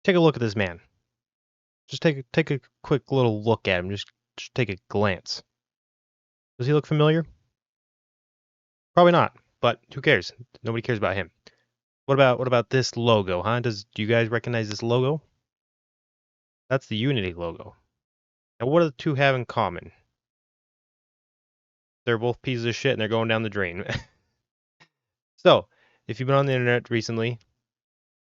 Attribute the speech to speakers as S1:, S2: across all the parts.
S1: Take a look at this man. Just take a quick little look at him. Just take a glance. Does he look familiar? Probably not, but who cares? Nobody cares about him. What about this logo, huh? Do you guys recognize this logo? That's the Unity logo. And what do the two have in common? They're both pieces of shit and they're going down the drain. So, if you've been on the internet recently,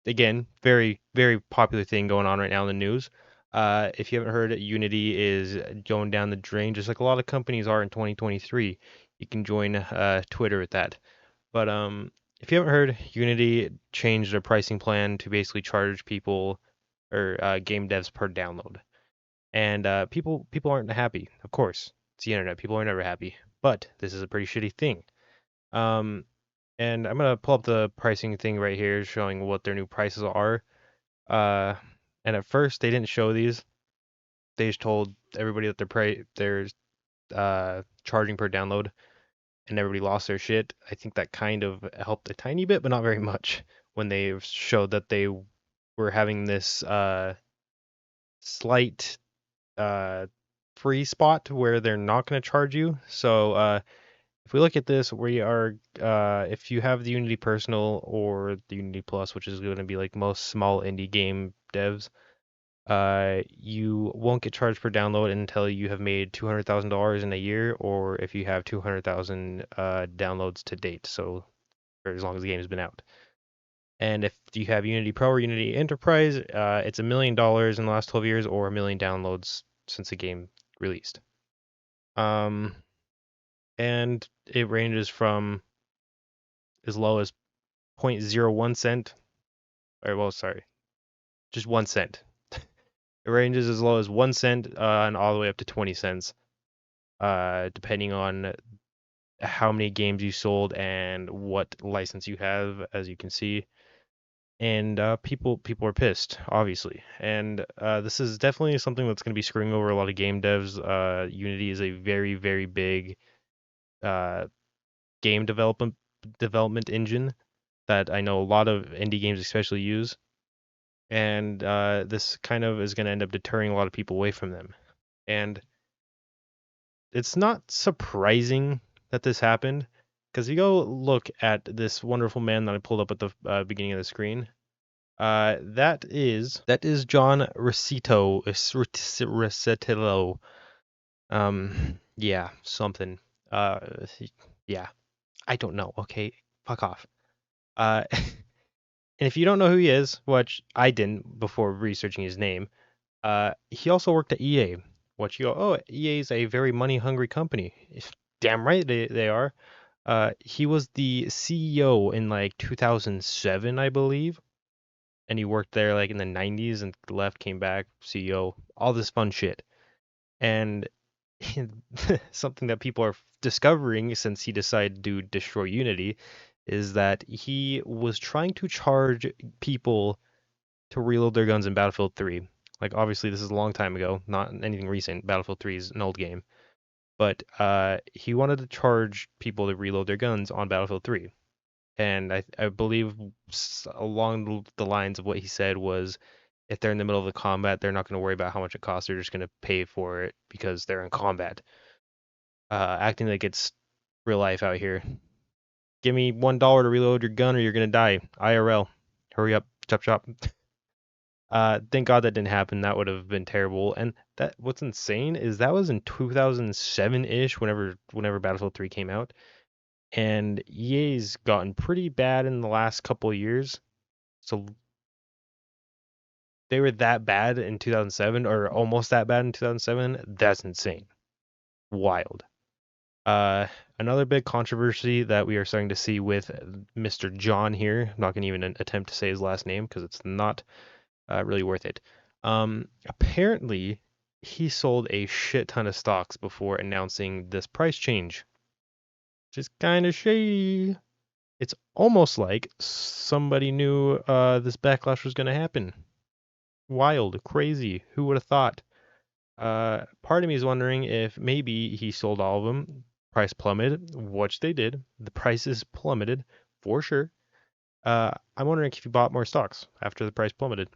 S1: again, very, very popular thing going on right now in the news. If you haven't heard, Unity is going down the drain, just like a lot of companies are in 2023. You can join Twitter with that. But if you haven't heard, Unity changed their pricing plan to basically charge people or game devs per download, and people aren't happy. Of course, it's the internet. People are never happy. But this is a pretty shitty thing. Um, and I'm gonna pull up the pricing thing right here, showing what their new prices are. Uh, and at first they didn't show these. They just told everybody that they're charging per download, and everybody lost their shit. I think that kind of helped a tiny bit, but not very much, when they showed that they were having this slight uh, free spot where they're not going to charge you. So if we look at this, we are if you have the Unity Personal or the Unity Plus, which is going to be like most small indie game devs, you won't get charged per download until you have made $200,000 in a year, or if you have 200,000 downloads to date. So for as long as the game has been out. And if you have Unity Pro or Unity Enterprise, it's $1 million in the last 12 years, or a million downloads since the game released. Um, and it ranges from as low as 0.01 cent, or well, sorry, just 1 cent. It ranges as low as 1 cent and all the way up to 20 cents, depending on how many games you sold and what license you have, as you can see. And people are pissed, obviously. And this is definitely something that's going to be screwing over a lot of game devs. Unity is a very, very big uh, game development engine that I know a lot of indie games especially use. And this kind of is going to end up deterring a lot of people away from them. And it's not surprising that this happened, because you go look at this wonderful man that I pulled up at the beginning of the screen. That is John Rossetto. Yeah, something. Uh, yeah, I don't know. Okay, fuck off. And if you don't know who he is, which I didn't before researching his name, he also worked at EA. What you go, oh, EA is a very money-hungry company. Damn right they are. He was the CEO in like 2007, I believe, and he worked there like in the 90s and left, came back, CEO, all this fun shit. And something that people are discovering since he decided to destroy Unity is that he was trying to charge people to reload their guns in Battlefield 3. Like, obviously, this is a long time ago, not anything recent. Battlefield 3 is an old game. But he wanted to charge people to reload their guns on Battlefield 3. And I believe along the lines of what he said was, if they're in the middle of the combat, they're not going to worry about how much it costs. They're just going to pay for it because they're in combat. Acting like it's real life out here. Give me $1 to reload your gun or you're going to die. IRL. Hurry up. Chop chop. Thank God that didn't happen. That would have been terrible. And that what's insane is that was in 2007-ish, whenever Battlefield 3 came out. And EA's gotten pretty bad in the last couple of years. So they were that bad in 2007, or almost that bad in 2007. That's insane. Wild. Uh, Another big controversy that we are starting to see with Mr. John here. I'm not going to even attempt to say his last name because it's not really worth it. Apparently, he sold a shit ton of stocks before announcing this price change, which is kind of shady. It's almost like somebody knew this backlash was going to happen. Wild, crazy. Who would have thought? Part of me is wondering if maybe he sold all of them. Price plummeted, which they did. The prices plummeted for sure. I'm wondering if he bought more stocks after the price plummeted.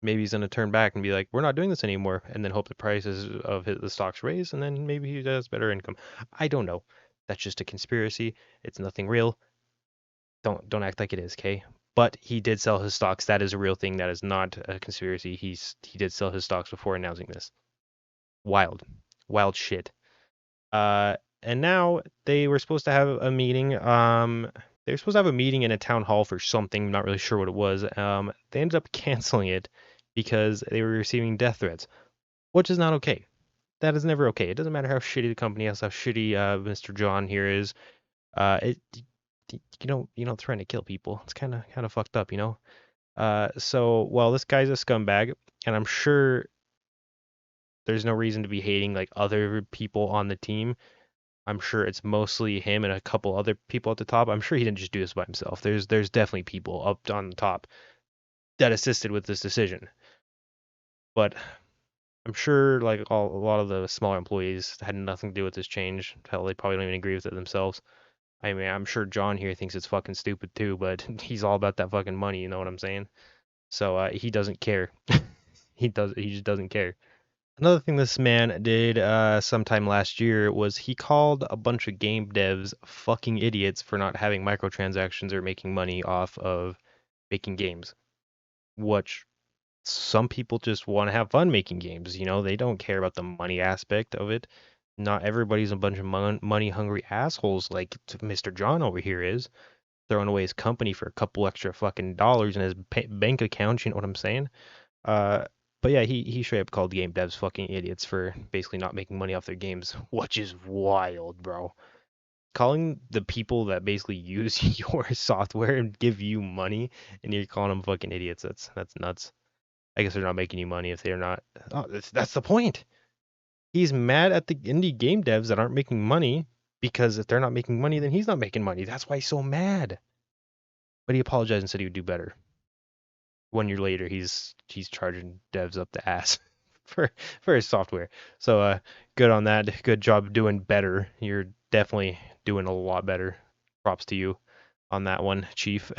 S1: maybe he's gonna turn back and be like, we're not doing this anymore, and then hope the prices of the stocks raise, and then maybe he does better income. I don't know. That's just a conspiracy. It's nothing real. Don't act like it is, okay? But he did sell his stocks. That is a real thing. That is not a conspiracy. He did sell his stocks before announcing this. Wild shit. And now they were supposed to have a meeting. They were supposed to have a meeting in a town hall for something. Not really sure what it was. They ended up canceling it because they were receiving death threats, which is not okay. That is never okay. It doesn't matter how shitty the company is, how shitty Mr. John here is. You don't threaten to kill people. It's kind of fucked up, you know. So well, this guy's a scumbag, and I'm sure there's no reason to be hating like other people on the team. I'm sure it's mostly him and a couple other people at the top. I'm sure he didn't just do this by himself. There's definitely people up on the top that assisted with this decision. But I'm sure like a lot of the smaller employees had nothing to do with this change. Hell, they probably don't even agree with it themselves. I mean, I'm sure John here thinks it's fucking stupid too, but he's all about that fucking money, you know what I'm saying? So he doesn't care. He just doesn't care. Another thing this man did sometime last year was he called a bunch of game devs fucking idiots for not having microtransactions or making money off of making games. Which some people just want to have fun making games, you know, they don't care about the money aspect of it. Not everybody's a bunch of money hungry assholes like Mr. John over here is, throwing away his company for a couple extra fucking dollars in his bank account, you know what I'm saying? But yeah, he straight up called game devs fucking idiots for basically not making money off their games, which is wild, bro. Calling the people that basically use your software and give you money, and you're calling them fucking idiots. That's nuts. I guess they're not making you money if they're not. Oh, that's the point. He's mad at the indie game devs that aren't making money because if they're not making money, then he's not making money. That's why he's so mad. But he apologized and said he would do better. 1 year later, he's charging devs up the ass for his software. So good on that. Good job doing better. You're definitely doing a lot better. Props to you on that one, Chief.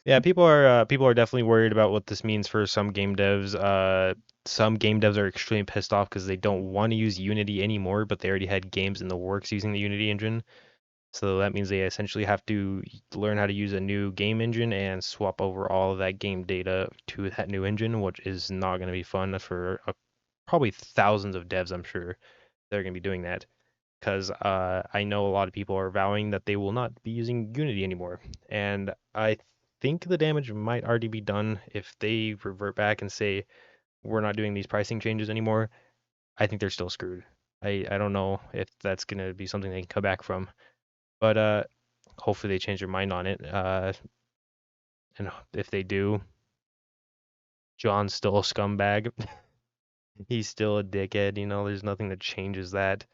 S1: Yeah, people are definitely worried about what this means for some game devs. Some game devs are extremely pissed off because they don't want to use Unity anymore, but they already had games in the works using the Unity engine. So that means they essentially have to learn how to use a new game engine and swap over all of that game data to that new engine, which is not going to be fun for probably thousands of devs, I'm sure, that are going to be doing that. Because I know a lot of people are vowing that they will not be using Unity anymore. And I think the damage might already be done if they revert back and say, we're not doing these pricing changes anymore. I think they're still screwed. I don't know if that's going to be something they can come back from. But hopefully they change their mind on it. And if they do, John's still a scumbag. He's still a dickhead. You know, there's nothing that changes that.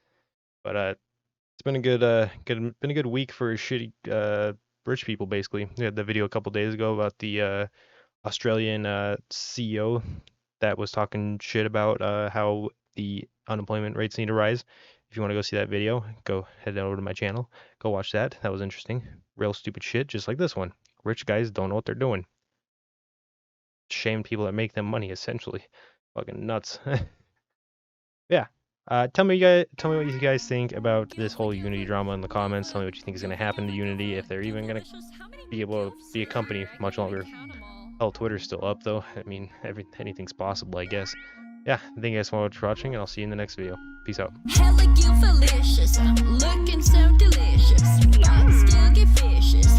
S1: But it's been a good week for shitty rich people. Basically, we had the video a couple days ago about the Australian CEO that was talking shit about how the unemployment rates need to rise. If you want to go see that video, go head over to my channel. Go watch that. That was interesting. Real stupid shit, just like this one. Rich guys don't know what they're doing. Shame people that make them money, essentially. Fucking nuts. Yeah. Tell me what you guys think about this whole Unity drama in the comments. Tell me what you think is going to happen to Unity, if they're even going to be able to be a company much longer. Hell, Twitter's still up, though. I mean, anything's possible, I guess. Yeah, thank you guys so much for watching, and I'll see you in the next video. Peace out.
S2: Hella delicious, looking so delicious. Still get vicious.